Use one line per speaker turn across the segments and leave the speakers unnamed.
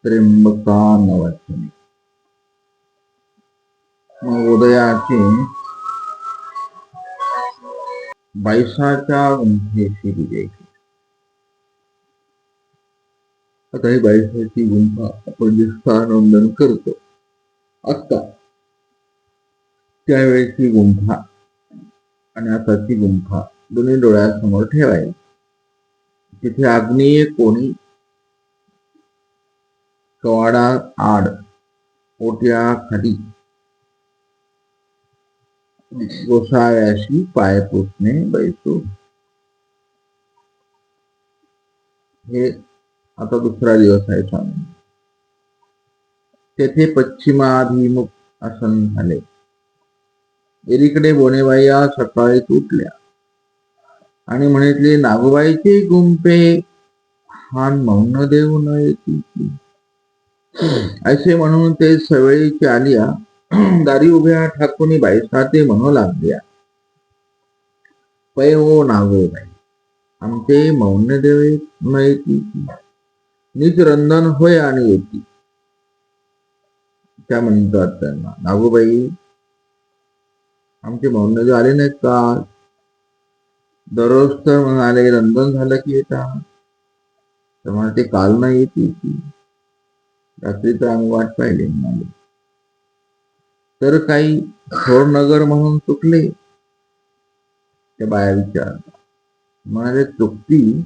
त्र्यंबकानवचने. मग उदयाचे बाईसाच्या गुंफेशी विजय केला. आता ही बाईसाची गुंफा आपण जे स्थानवंदन करतो आता त्यावेळेची गुंफा आणि आताची गुंफा दोन्ही डोळ्यासमोर ठेवायची. तिथे आग्नेय कोणी कवाडा आड ओट्या खाली गोसाव्याशी पाय पुसणे बैसू. हे आता दुसरा दिवस आहे स्वामी. तेथे पश्चिमाभिमुख आसन झाले. एकीकडे बोनेबाई सकाळीच उठल्या आणि म्हणितले, नागोबाईचे गुंपे हान मौन देऊ नये. असे म्हणून ते सवेळीचे आलिया दारी उभ्या ठाकून बाईसा ते म्हणू लागल्या, पै ओ नागोबाई, आमचे मौन देवे नये. नीच रंधन होय आणि येती. त्या म्हणतात त्यांना, नागोबाई आमचे मौन देव आले नाहीत का? दररोज तर म्हणाले रंधन झालं की येतात. तर ते काल नाही येते की रात्री तर आम्ही वाट पाहिली म्हणाले. तर काही थोर नगर म्हणून चुकले? त्या बाया विचारतात. म्हणाले चुकती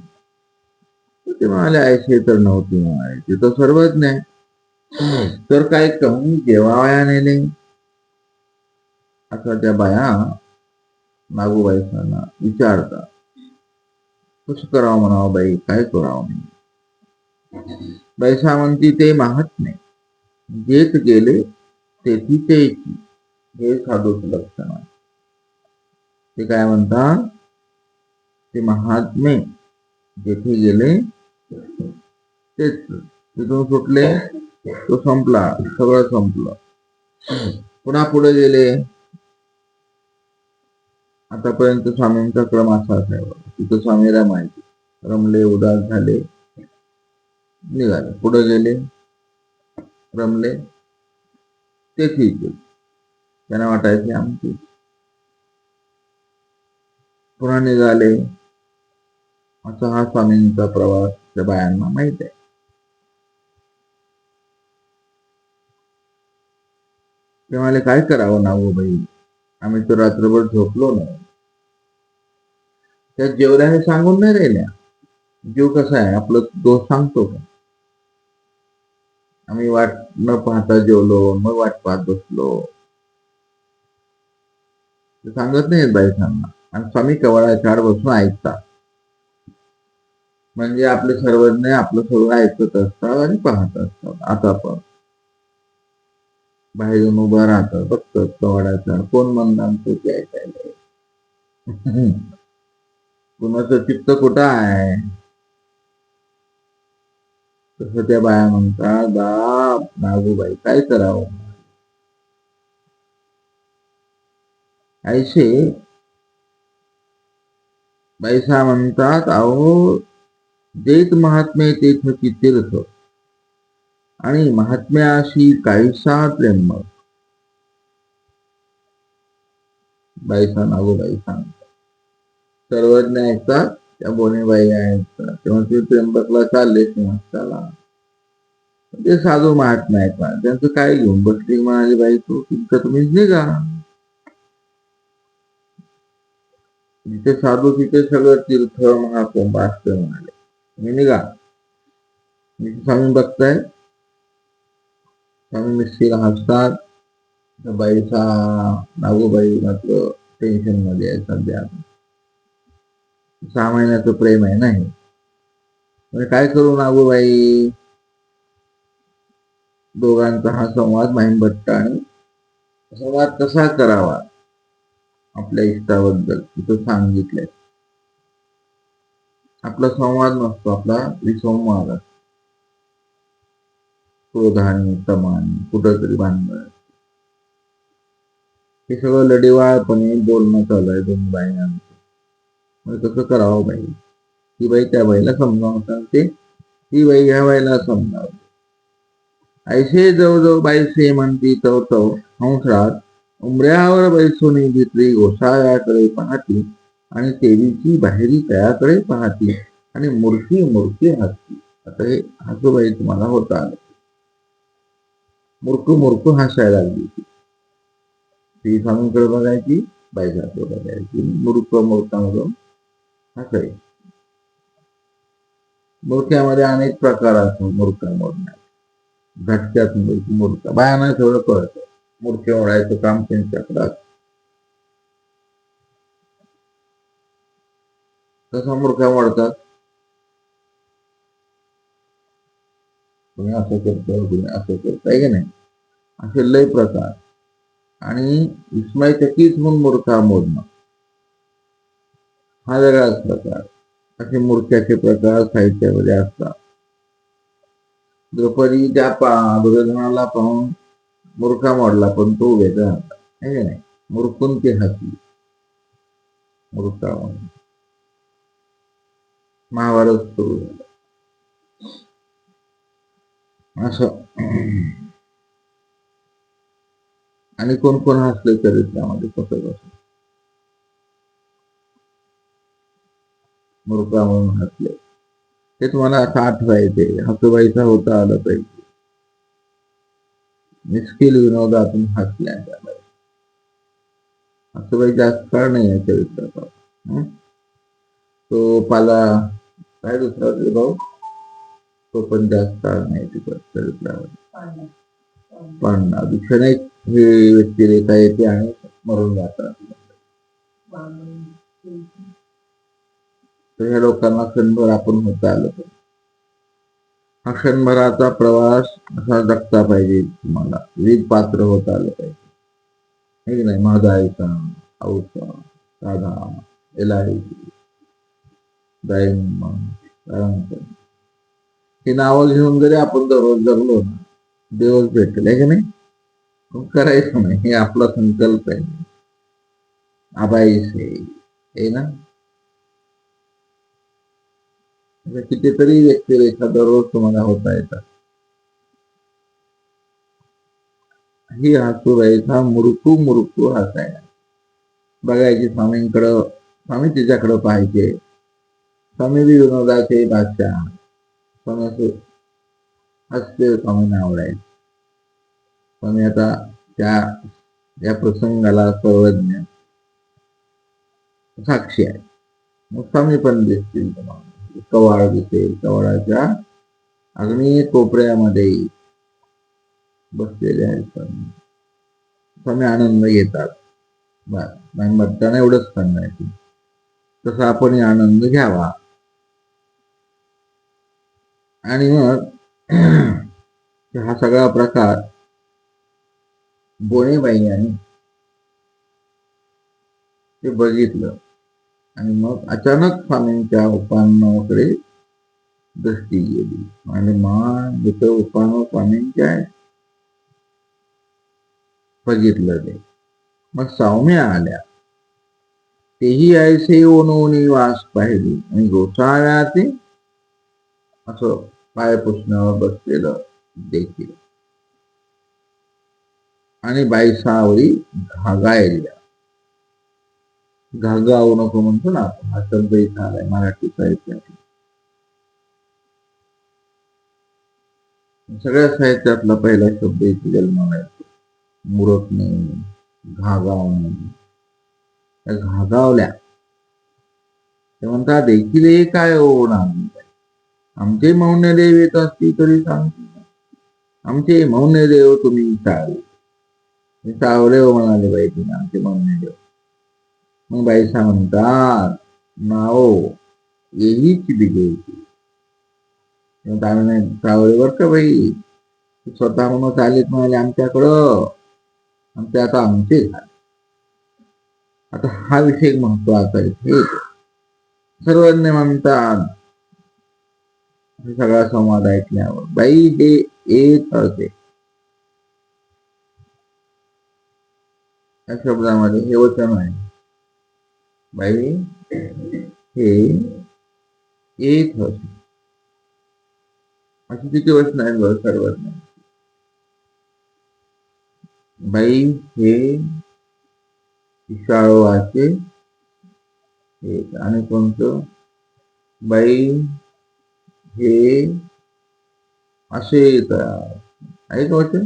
ते म्हणाले ऐसे तर नव्हती म्हणाले, ते तर सर्वज्ञ आहे. तर काय कहून जेवाया नेले? आता त्या बाया नागोबाईसांना विचारतात, कसं करावं म्हणावं बाई, काय करावं नाही. बैसा म्हणती, ते महात्म्य जेत गेले तेथी तेची, हे साधूच लक्षण आहे. ते काय म्हणतात, ते महात्मे जेथे गेले तेच, तिथून सुटले तो संपला, सगळं संपलं. पुन्हा पुढे गेले. आतापर्यंत स्वामींचा क्रम असाच आहे. तिथं स्वामीला माहिती, रमले, उदास झाले, निघाले. पुढे गेले, रमले, ते ठीक आहे, त्यांना वाटायचे आमचे. पुन्हा निघाले. असा हा स्वामींचा प्रवास त्या बायांना माहित आहे. ते म्हणाले, काय करावं नागोबाई, आम्ही तर रात्रभर झोपलो नाही. त्या जेवल्या हे सांगून नाही राहिल्या. जीव कसा आहे, आपलं दोष सांगतो का? आम्ही वाट न पाहता जेवलो, मग वाट पाहत बसलो, ते सांगत नाहीत बाईसांना. आणि स्वामी कवाडाच्या आड बसून ऐकतात. म्हणजे आपले सर्वज्ञ आपलं सगळं ऐकत असतात आणि पाहत असतात. आता पण बाहेर येऊन उभं राहतात, बघतात कवाडाच्या कोण म्हणणार ते ऐकायला. कुणाचं चित्त कुठं आहे? तसं त्या बाया म्हणतात, बाप नागोबाई काय करावं. ऐसे बैसा म्हणतात, अहो जेत महात्मे तेथची तीर्थ आणि महात्म्याशी काहीसा त्र्यंबक. बाईसा नागोबाई सांगतात, सर्वज्ञ ऐकतात, त्या बोनेबाई ऐकतात. तेव्हा ते त्र्यंबकला चालले सिंहस्थाला. ते साधू महात्मा ऐकतात, त्यांचं काय घेऊन बसली. म्हणाली, बाई तू तुमचं तुम्हीच निघा. जिथे साधू तिथे सगळं तीर्थ महाकुंभ असतं म्हणाले, तुम्ही निघा. स्वामी बघताय, स्वामी मिस्तील हसतात. बाईसा नागोबाई मात्र टेन्शन मध्ये आहे सध्या. 6 महिन्याचं प्रेम आहे नाही. म्हणजे काय करू नागोबाई? दोघांचा हा संवाद महिमभट्ट आणि संवाद कसा करावा आपल्या इष्टाबद्दल तिथं सांगितलंय. आपला संवाद नसतो, आपला विसंवाद असतो. क्रोधाने, तमाने, कुठंतरी भांडण, हे सगळं लढीवाळपणे बोलणं चालू आहे दोन बाईंचं. मग कसं करावं बाई? ही बाई त्या बाईला समजावून सांगते, ती बाई ह्या बाईला समजावते. ऐसे जवळजवळ बाई से म्हणती तव तव हंसरात उमऱ्यावर बैसून घेतली गोसाळ्याकडे पाहती आणि देवीची बाहेरी तयाकडे पाहती आणि मूर्ती मूर्ती हसती. आता हे हसूबाई तुम्हाला होता आलं. मुरकू मुरकू हसायला लागली. ती स्वामींकडे बघायची, बाईकडे बघायची, मुरका म्हणून हसायची. मुरक्यामध्ये अनेक प्रकार असतात. मुरका मोडण्यात, झटक्यात मुरका, बायांना सगळं कळतं. मुरके ओढायचं काम त्यांच्याकडे असतं. कसा मुरका मोडतात? तुम्ही असं करतो, तुम्ही असं करताय की नाही, असे लय प्रकार. आणि विस्मयचकित होऊन मूर्खा मोडणं हा वेगळाच प्रकार. असे मूर्ख्याचे प्रकार साहित्यामध्ये असतात. द्रौपदीच्या दुर्योधनाला पाहून मूर्खा मोडला, पण तो वेगळा होता, है की नाही? मूर्खून ते हसली, मूर्खा म्हणून. महाभारत सुरू झालं असं. आणि कोण कोण हसले चरित्रामध्ये, कसं कसं मूर्खा म्हणून हसले ते तुम्हाला असं आठवायचे. हसूबाईचा होता आलं पाहिजे. निष्किल विनोदातून हसल्या त्याला. हसूबाई जास्त काळ नाही आहे चरित्राचा. तो पाला काय दुसरा भाऊ, तो पण जास्त काळ नाही तिथं चरित्रामध्ये. पण क्षणिक ही व्यक्तिरेखा येते आणि मरून जातात. तर ह्या लोकांना क्षणभर आपण होता आलं पाहिजे. हा क्षणभराचा प्रवास असा जगता पाहिजे. तुम्हाला विविध पात्र होता आलं पाहिजे, हे की नाही? महादायचा, औसा, साधा, एलायची, ही नावं घेऊन जरी आपण दररोज जगलो ना, देवच भेटेल, आहे की नाही? करायचं नाही, हे आपला संकल्प आहे. आबाईसे हे ना, कितीतरी व्यक्तिरेखा दररोज तुम्हाला होता येतात. ही हसूबाईचा मुरकू मुरकू हसायला बघायची स्वामींकडं, स्वामी तिच्याकडं पाहायचे. स्वामी विनोदाचे बादशाह, स्वामी असे हसते, स्वामींना आवडायचे. स्वामी आता त्या या प्रसंगाला सर्वज्ञ साक्षी आहे. मग स्वामी पण दिसतील तुम्हाला. कवाड दिसेल, कवाडाच्या अग्नी कोपऱ्यामध्ये बसलेले आहेत स्वामी. स्वामी आनंद घेतात. त्यांना एवढंच सांगायचं, तसा आपण आनंद घ्यावा. आणि मग हा सगळा प्रकार बोनेबाई यांनी ते बघितलं आणि मग अचानक स्वामींच्या उपासनाकडे दृष्टी गेली. आणि मान जिथं उपासना स्वामींच्या बघितलं ते. मग सौम्या आल्या, तेही ऐसे ओनोनी वास पाहिली आणि गोसाव्याचे असं पाय पुसण्यावर बसलेलं देखील. आणि बाईसावरी घागायल्या. घागावू नको म्हणतो ना आपण, हा शब्द इथं आलाय मराठी साहित्यात. सगळ्या साहित्यातला पहिला शब्द इथे जन्माला येतो. मुरकणे, घागावणे. त्या घागावल्या. ते म्हणतात देखील हे काय होणार, आमचे मौन्य देव येत असती तरी सांगते, आमचे मौन्य देव तुम्ही चावले. चावले हो म्हणाले बाई तुम्ही आमचे मौन्य देव. मग बाईसा म्हणतात नाओ येहीच बिघेची. चावले बर का बाई, स्वतः म्हणून आलेत म्हणाले आमच्याकडं, आमचे आता आमचे झाले. आता हा विषय महत्वाचा आहे. सर्वज्ञ म्हणतात सगळा संवाद ऐकल्यावर बाई हे येत होते. या शब्दामध्ये हे वचन आहे. बाई हे येत होते. अशी किती वचन आहेत बरं सर्वज्ञ. बाई हे शाळवाचे एक आणि कोणतं बाई हे असे येतात आहे का वचन.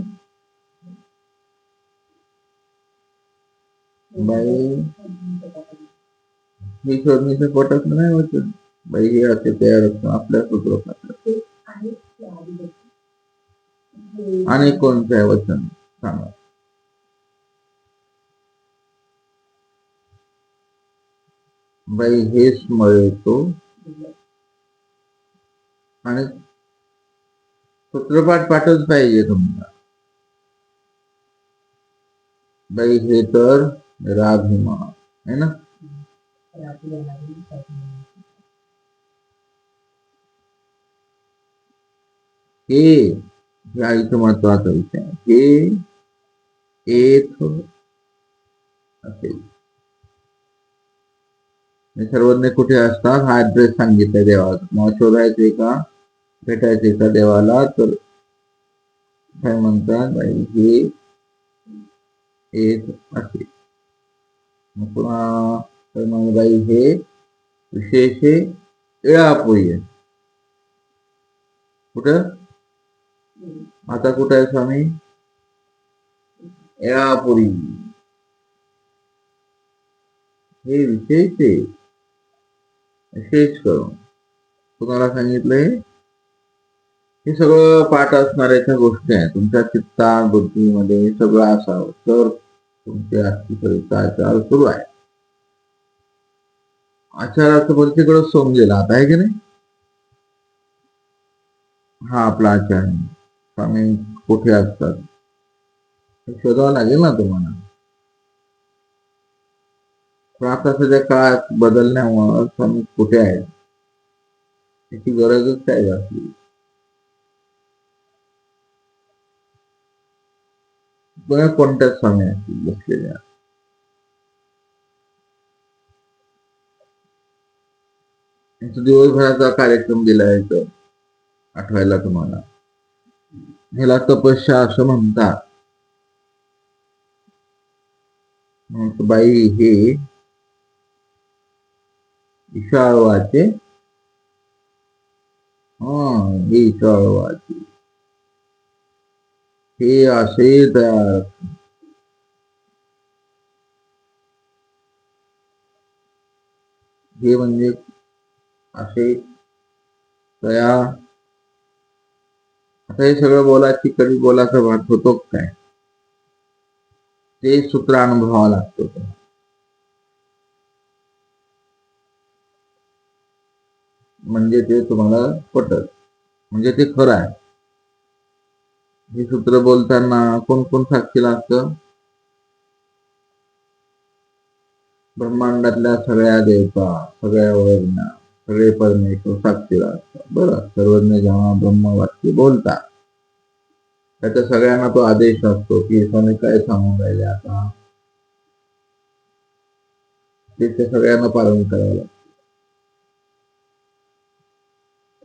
बाई हे शोधण्याच्या पोटात नाही वचन. बाई हे असे तयार असतं आपल्या सूत्रपात्रात. आणि कोणतं आहे वचन सांगा. बाई हेच मळतो आणि सूत्रपाठ पाठच पाहिजे तुम्हाला. बाई हे तर राभिमा है ना. हे या इथं महत्वाचा विषय हे एक असेल. सर्वज्ञ कुठे असतात हा ऍड्रेस सांगितलाय देवाचा. मग शोधायचे का भेटायचे का देवाला तर काय म्हणतात बाई हे एक असेल. मग पुन्हा बाई हे विशेष एळापुरी आहे. कुठं आता कुठं आहे स्वामी एळापुरी. हे विशेष आहे. विशेष करून तुम्हाला सांगितलंय हे सगळं पाठ असणाऱ्याच्या गोष्टी आहेत. तुमच्या चित्ता बुद्धीमध्ये सगळं असावं तर तुमचे अस्तित्वाचा आचार सुरू आहे. आचाराचं प्रत्येकडे समजेल आता आहे की नाही. हा आपला आचार आहे. स्वामी कुठे असतात शोधावं लागेल ना तुम्हाला. पण आता सध्या काळात बदलण्यामुळे स्वामी कुठे आहेत त्याची गरजच काय असली. कोणत्या स्वामी असतील बसलेल्या. दिवसभराचा कार्यक्रम दिलाय तर आठवायला तुम्हाला. ह्याला तपस्या असं म्हणतात. बाई हे ईशाळवाचे हे ईशाळवाचे हे असे तयार. हे म्हणजे असे तयार. आता हे सगळं बोलायची कधी बोलायचा भाग होतो काय ते सूत्र अनुभवावं लागतं. म्हणजे ते तुम्हाला पटत म्हणजे ते खरं आहे. हे सूत्र बोलताना कोण कोण साक्षीला असतं. ब्रह्मांडातल्या सगळ्या देवता सगळ्या वर्णा सगळे परमेश्वर साक्षीला असतात. बरं सर्वज्ञ जेव्हा ब्रह्मवाक्य बोलतात त्याच्या सगळ्यांना तो आदेश असतो की स्वामी काय सांगून राहिले आता ते सगळ्यांना पालन करावं लागतं.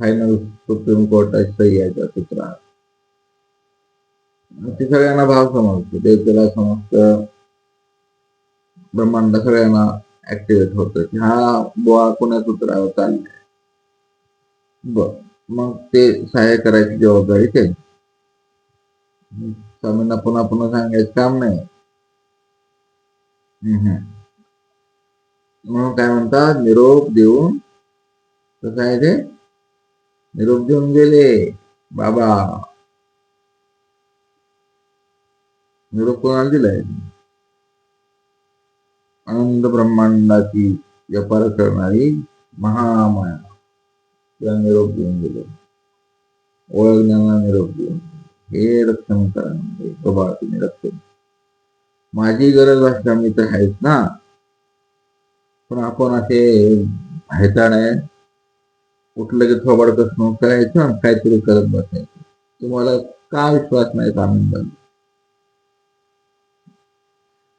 फायनल सुप्रीम कोर्टाची सही आहे त्या सूत्रात. ते सगळ्यांना भाव समजतो. देवतेला समजतं ब्रह्मांड सगळ्यांना ऍक्टिव्हेट होतं की हा बुवा कोणा सूत्रावर चाललाय. बर मग ते सहाय्य करायची जबाबदारी ते स्वामींना पुन्हा पुन्हा सांगायचं काम नाही. मग काय म्हणतात निरोप देऊन कसं आहे ते निरोप देऊन गेले बाबा. निरोप कोणाला दिलाय आनंद ब्रह्मांडाची व्यापार करणारी महामाया तिला निरोप देऊन गेले. ओळखण्याला निरोप देऊन हे रक्षण करा बाबा तुम्ही रक्षण. माझी गरज असल्या मी तर आहेच ना. पण आपण असे हैताने उठलं की थोबाड कसं करायचं काहीतरी करत बसायचं. तुम्हाला का विश्वास नाही आनंद.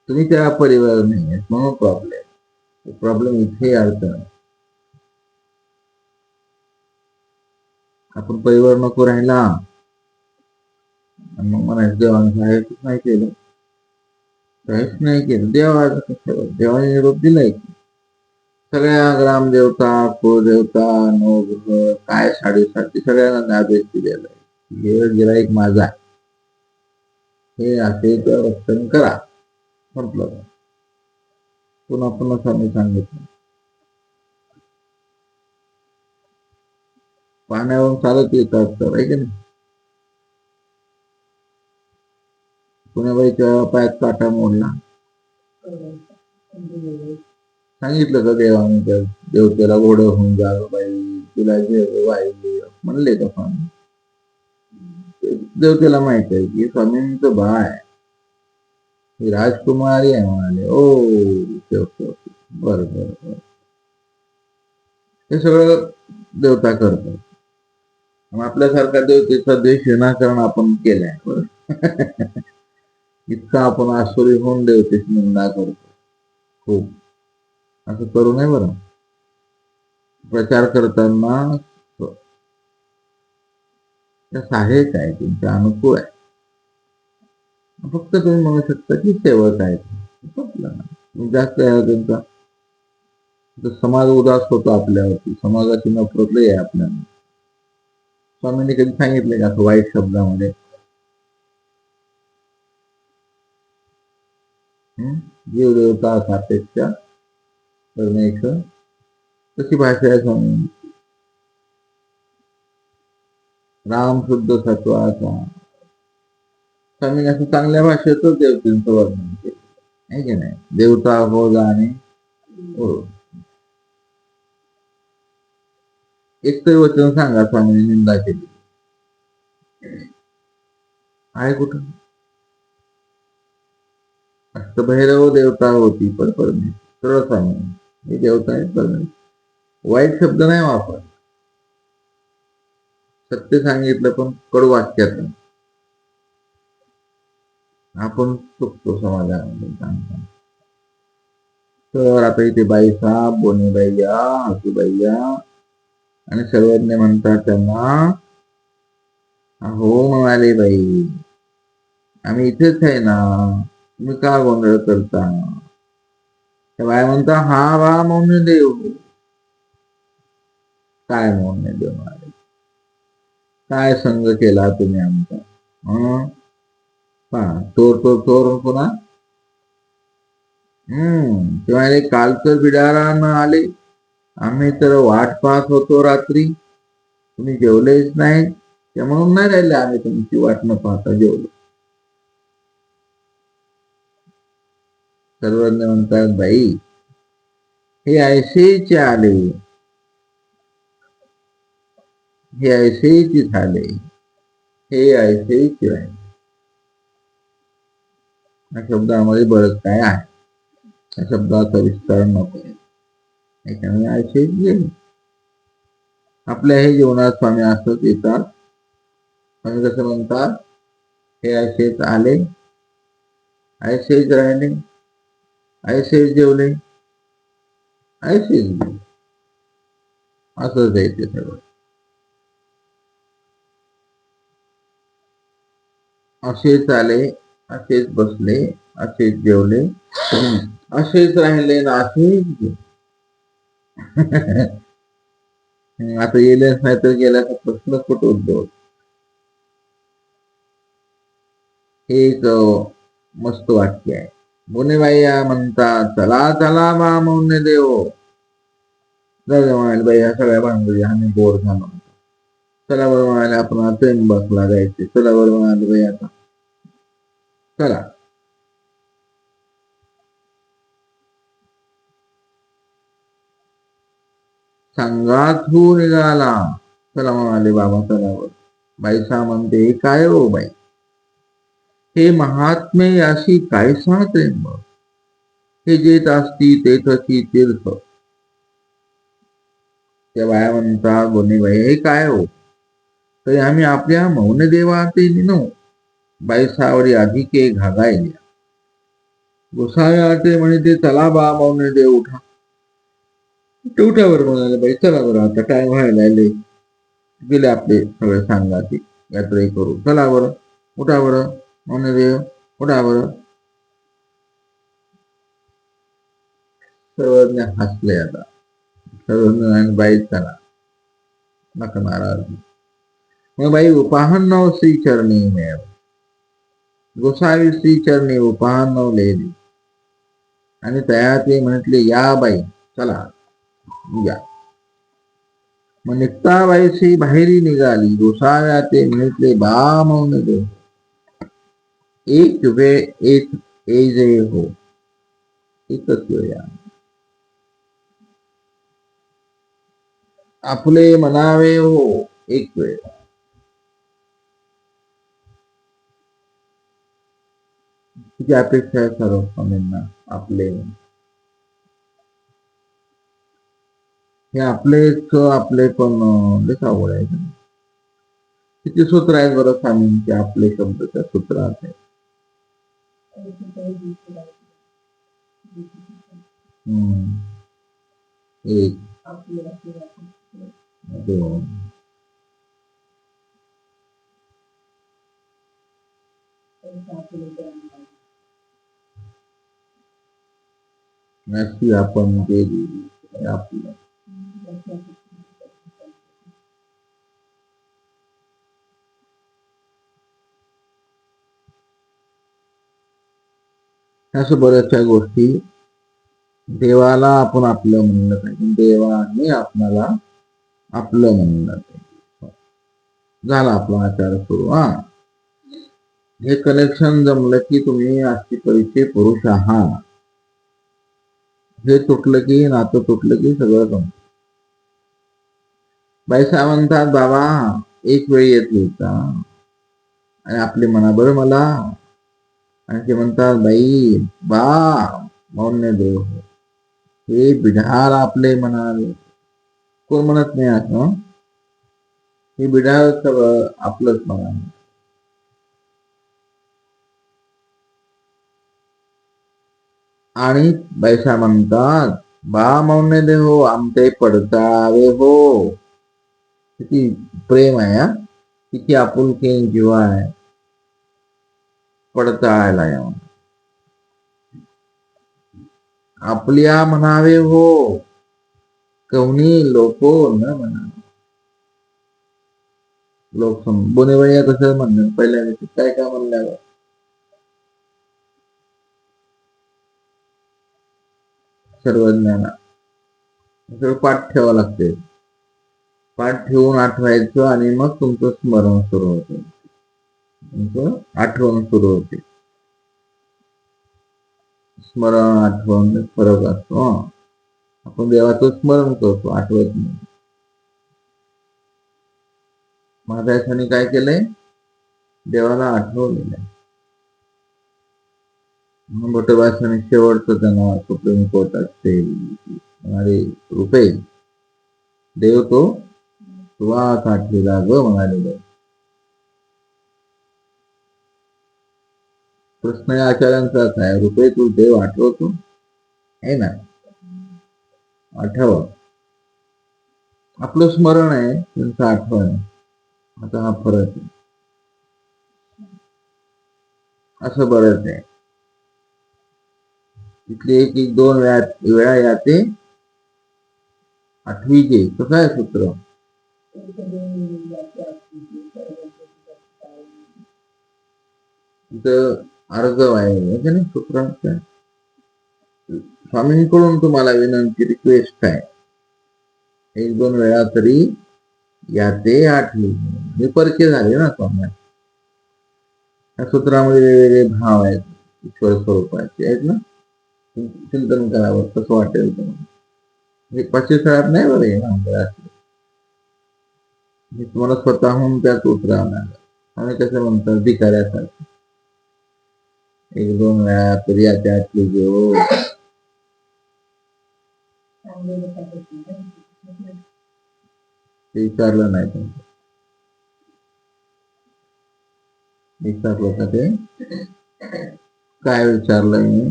तुम्ही त्या परिवार नाही आहेत म्हणून प्रॉब्लेम इथे अडचण. आपण परिवार नको राहिला मग म्हणायचं देवानं नाही केलं, काहीच नाही केलं. देवाने निरोप दिलाय. सगळ्या ग्रामदेवता, कुळदेवता, नवग्रह, काय 7.5 सगळ्यांना आदेश दिलेला आहे. हे गिराईक माझा, हे असे रक्षण करा म्हटलं. पुन्हा पुन्हा स्वामी सांगितलं. पाण्यावरून चालत येतात तर आहे की नाही. पुण्याबाईच्या पायात काटा मोडला, सांगितलं का देवाने त्या देवतेला घोडं होऊन जाग बाई, तुला जे वाहिली म्हणले का स्वामी. देवतेला माहित आहे की स्वामींचं बाळ आहे, ही राजकुमारी आहे म्हणाले. ओ बर बर बर, हे सगळं देवता करतात. आपल्यासारखा देवतेचा द्वेष विनाकारण आपण केलाय. बरं इतका आपण आसुरी होऊन देवतेची निंदा करतो. खूप असं करू नये बरं. प्रचार करताना सहाय्यक आहे, तुमच्या अनुकूल आहे. फक्त तुम्ही म्हणू शकता की सेवक आहे. जास्त त्यांचा समाज उदास होतो आपल्यावरती, समाजाची नफरत लई आहे आपल्याला. स्वामींनी कधी सांगितले का वाईट शब्दामध्ये. जीव देवता सापेक्ष परमेश्वर, तशी भाषा आहे स्वामी. राम शुद्ध सत्वाचा. स्वामींनी असं चांगल्या भाषेतच देवतेंचं वर्णन केलं आहे की नाही. देवता हो जाणे हो. एक तरी वचन सांगा स्वामींनी निंदा केली आहे कुठं. अष्टभैरव देवता होती पण परमेश्वर स्वामी हे देवता आहेत. परमेश्वर वाईट शब्द नाही वापर, सत्य सांगितलं पण कडू वाक्यात आपण चुकतो समाजामध्ये सांगता. तर आता इथे बाईसाहेब, बोनीबाईया, हसूबाईया आणि सर्वज्ञ म्हणतात त्यांना, हो म्हणाले बाई, आम्ही इथेच आहे ना, तुम्ही का गोंधळ करता. त्या बाया म्हणता, हा बा मौन देव. काय मौन देव म्हणाले, काय संग केला तुम्ही आमचा. चोर चोर चोर पुन्हा. तेव्हा काल तर बिडारा न आले, आम्ही तर वाट पाहत होतो रात्री, तुम्ही जेवलेच नाही, त्या म्हणून नाही राहिले आम्ही तुमची वाट न पाहता जेवलो. सर्वज्ञ म्हणतात, बाई हे ऐसेच आले, हे ऐसेच झाले, हे ऐसेच राहिले. या शब्दामध्ये बरंच काय आहे, या शब्दाचा विस्तार नको. त्याच्यामुळे ऐसेच गेले. आपल्या हे जीवनात स्वामी असंच येतात. स्वामी कसं म्हणतात, हे ऐसेच आले, ऐसेच राहिले, ऐसेच जेवले, ऐसेच गेले. असंच आहे ते सगळं. असेच आले, असेच बसले, असेच जेवले, असेच राहिले ना असेच गेले. आता येलेच नाही तर गेल्याचा प्रश्न कुठं उद्भव. हे एक मस्त वाक्य आहे. बोनेबाईया म्हणतात, चला चला बा मौन देव. म्हणाले बाई, ह्या सगळ्या भानगडी आम्ही बोर झालो. चला बरं म्हणाले, आपण त्र्यंबकला जायचे. चला बरं म्हणाले बाई, आता चला. संघातू निघाला. चला म्हणाले बाबा तलावर. बाईसा म्हणते, काय हो बाई, हे महात्मे याशी काय सांग त्र्यंबक, हे जेत असती तेथची तीर्थ. त्या बाया म्हणता, गोनीबाई हे काय हो, तरी आम्ही आपल्या मौन देवा ते निनो. बाईसावरी अधिके घागायल्या. गोसाव्याचे म्हणे ते चला बा माऊने देव उठा. ते उठावर म्हणाले बाई चला बरं आता टाइम व्हायला आले. गेले आपले सगळे सांगाते यात्रे करू. चला बरं उठा बरं माऊने देव उठा बरं. सर्वज्ञ हसले. आता सर्वज्ञ बाई चला नका नाराज. मग बाई उपाहन नव श्री चरणी मेळ. गोसावी श्री चरणी उपाहन नवलेली आणि तया ते म्हटले या बाई चला या. मग निघता बाईशी बाहेरी निघाली. गोसाव्या ते म्हटले बा मौन देव एक वेळ एक एजे हो. एकच वेळा आपले म्हणावे हो एक वेळ. तिची अपेक्षा आहे सर्व स्वामींना आपले. हे आपले पण लयच आवड आहे. किती सूत्र आहेत बरं स्वामींचे आपले शब्दच्या सूत्रात आहे. एक दोन नक्की आपण केली आपलं. असं बऱ्याचशा गोष्टी देवाला आपण आपलं म्हणलं पाहिजे. देवाने आपणाला आपलं म्हणलं पाहिजे. झाला आपला आचार सुरू. हे कनेक्शन जमलं की तुम्ही अस्तित्वाचे पुरुष आहात. हे तुटलं की नातं तुटलं की सगळं जमत. बाईसाहेब म्हणतात बाबा एक वेळ येत होता आणि आपले म्हणा बरं मला. आणि ते म्हणतात बाई बा मौन्य देव हे बिढार आपले म्हणाले. कोण म्हणत नाही असं. हे बिढार सगळं आपलंच म्हणा. आणि बैसा म्हणतात बा मौन्य देव आमचे पडतावे हो. किती प्रेम आहे. किती आपुलके जीव आहे. पडताळायला या आपल्या म्हणावे हो. कवनी लोको न म्हणा. लोक बोनेवळ्या कसं म्हणणं पहिल्या काय काय म्हणल्यावर सर्वज्ञाना पाठ ठेवावं लागते. पाठ ठेवून आठवायचं आणि मग तुमचं स्मरण सुरू होते. तुमचं आठवण सुरू होते. स्मरण आठवण फरक असतो. आपण देवाचं स्मरण करतो आठवत नाही. महाराजांनी काय केलंय देवाला आठवलेलं आहे. भटवासाने शेवटचं त्यांना सुप्रीम कोर्टात ते म्हणाले रुपये देव तो तुवा आठवेला ग म्हणाले. प्रश्न या आचार्यांचाच आहे. रुपये तू देव आठवतो आहे ना. आठव आपलं स्मरण आहे त्यांचं आठवण. आता हा फरक आहे. असं बरंच आहे. तिथले एक दोन वेळा याते आठवीचे कसं आहे सूत्र. तिथं अर्ज आहे का नाही सूत्रांचा. स्वामींकडून तुम्हाला विनंती रिक्वेस्ट आहे. एक दोन वेळा तरी याते आठवी. हे परिचय झाले ना स्वामी. या सूत्रामध्ये वेगवेगळे भाव आहेत ईश्वर स्वरूपाचे आहेत ना. चिंतन करावं कसं वाटेल तुम्हाला. 500 खेळात नाही बरं हे तुम्हाला स्वतःहून त्यात उतरावं लागेल. आणि कसं म्हणतात भिकाऱ्यासारखं एक दोन वेळा तरी आठवी घेऊ. ते विचारलं नाही तुमचं. विचारलं का ते काय विचारलं मी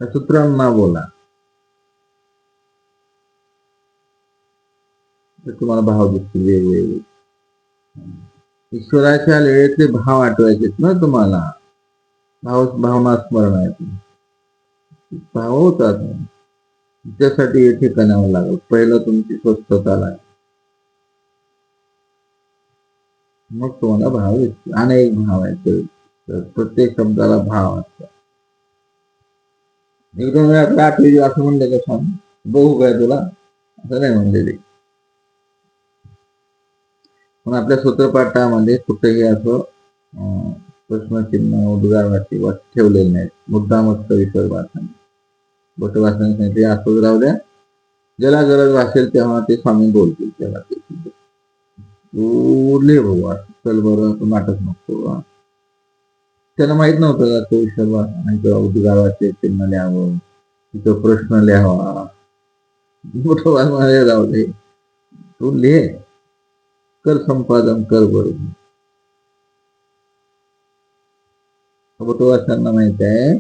त्या सूत्रांना बोला, तर तुम्हाला भाव दिसतील वेगवेगळे. ईश्वराच्या लीळेतले भाव आठवायचे ना तुम्हाला. भावना स्मरण आहे, भाव होतात. त्यासाठी हे ठिकाणावं लागेल. पहिलं तुमची स्वस्थता लागेल, मग तुम्हाला भाव येतो. अनेक भाव आहेत, प्रत्येक शब्दाला भाव असतात. एक दोन वेळा आठवी असं म्हणलं का स्वामी बघू काय तुला, असं नाही म्हणलेले. पण आपल्या सूत्रपाठामध्ये कुठेही असं प्रश्नचिन्ह उद्गार वाची ठेवलेले नाहीत. मुद्दामच विसर वाचन बोट वाचन ते असंच राहू द्या. ज्याला गरज वाचेल तेव्हा ते स्वामी बोलतील. त्याला ते तू लिह भाऊ, चल बरं तू नाटक नको. त्याला माहित नव्हतं का तो विषय उद्गार वाचे चिन्ह लिहावं, तिथं प्रश्न लिहावा. मोठ राहू दे, तू लिह, कर संपादन कर बरोबर. वाचनांना माहित आहे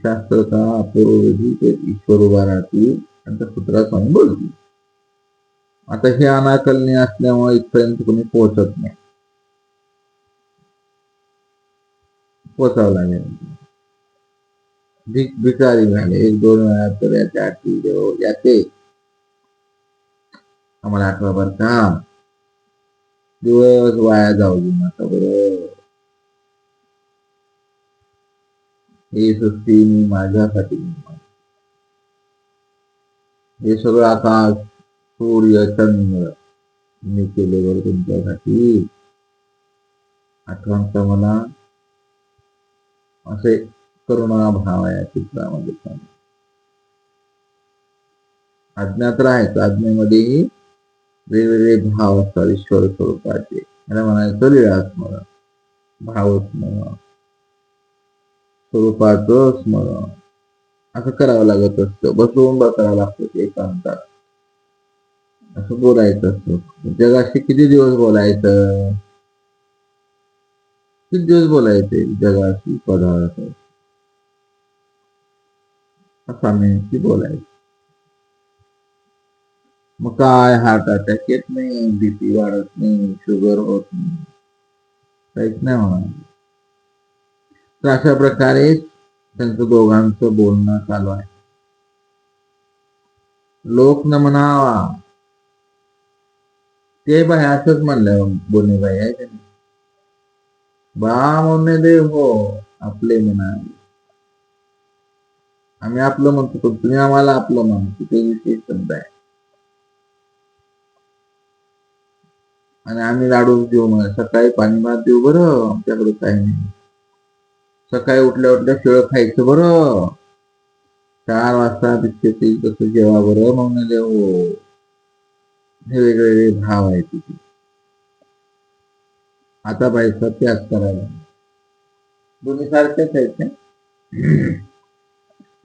शास्त्रचा अपूर्व विधी ते ईश्वर उभा राहतील आणि त्या सूत्रात स्वामी बोलतील. आता हे अनाकलनीय असल्यामुळे इथपर्यंत कोणी पोहोचत नाही. पोचावं लागेल. भिकारी झाले एक दोन वेळा तर याच्या आठी याचे आम्हाला आठवा बर का, दिवस वाया जाऊ दे नका बरं. ही सृष्टी मी माझ्यासाठी, हे सगळं आकाश सूर्य चंद्र मी केले बरं तुमच्यासाठी. आठवणचा मला असे करुणा भाव आहे चित्रामध्ये. आज्ञा तर आहेच, आज्ञेमध्येही वेगवेगळे भाव असतात ईश्वर स्वरूपाचे. मला म्हणायचं लीळा स्मरण, भाव स्मरण, स्वरूपाचं स्मरण असं करावं लागत असतं. बसून करावं लागतं एकांतात, असं बोलायचं असतं. जगाशी किती दिवस बोलायचं, किती दिवस बोलायचे जगाशी पदार्थ स्वामींशी बोलायचं. मग काय हार्ट अटॅक येत नाही, बीपी वाढत नाही, शुगर होत नाही, काहीच नाही होणार. तर अशा प्रकारे त्यांचं दोघांचं बोलणं चालू आहे. लोक न म्हणावा ते बाई असंच म्हणलं बोलणे बाई आहे का नाही. बा म्हणणे देव हो आपले म्हणा, आम्ही आपलं म्हणतो पण तुम्ही आम्हाला आपलं म्हणतो, ते विशेष शब्द आहे. आणि आम्ही लाडू देऊ म्हणा, सकाळी पाणी भात देऊ बरं, आमच्याकडे काही नाही. सकाळी उठल्या उठल्या शिळ खायचं बरं, 4 वाजता बिस्किट तसं जेवा बरं म्हणून देव. हे वेगवेगळे भाव आहे तिथे. आता बाई त्याग करायला दोन्ही सारखेच आहेत.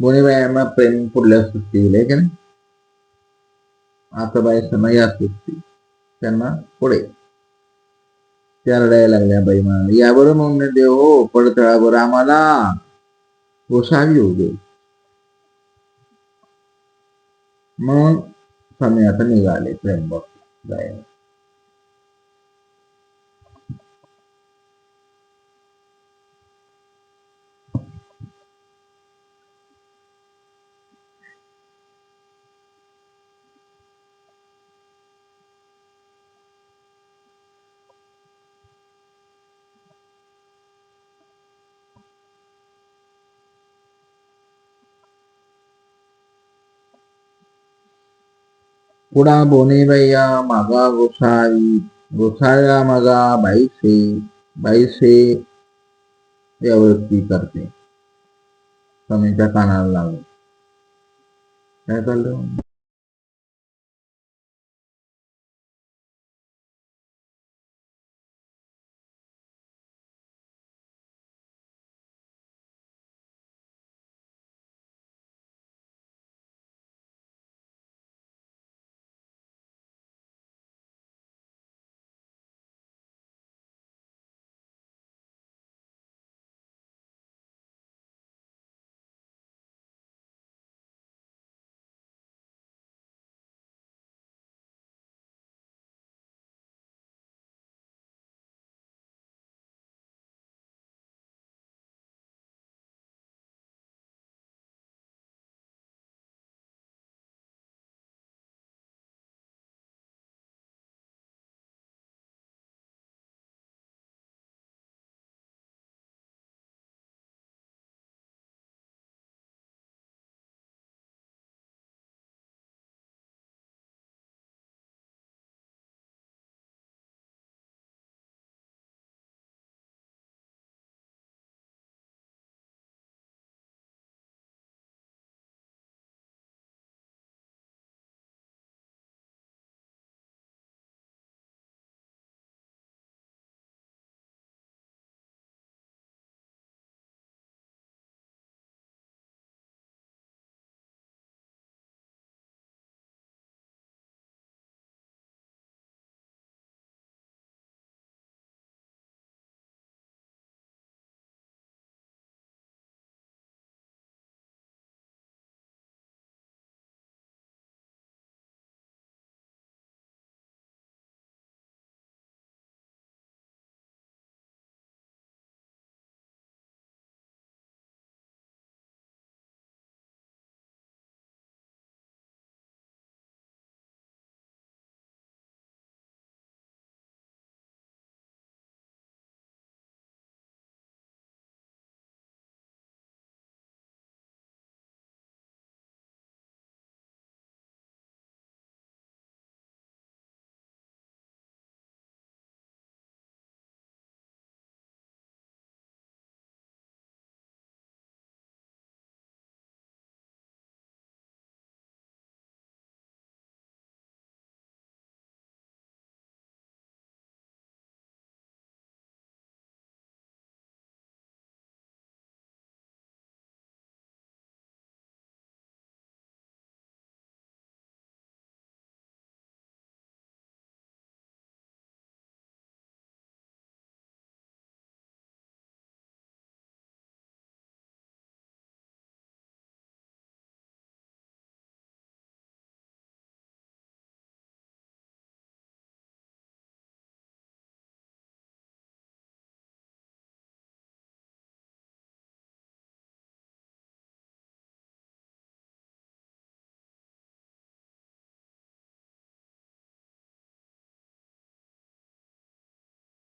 दोन्ही बायांना प्रेम पुढल्या सृष्टी दिले की नाही. आता बायकांना या सृष्टी, त्यांना पुढे त्या रडायला लागल्या. बाई म्हणाली या बरं म्हणून देव हो, पडतळा बरं आम्हाला गोसावी होऊ दे. मग स्वामी आता निघाले प्रेम भक्त जायला. पुढा बोनेबैया मागा गोसावी, गोसाव्या मागा बाईसे, बाईसे यावरती करते. स्वामींच्या कानाला लागून काय चाललं.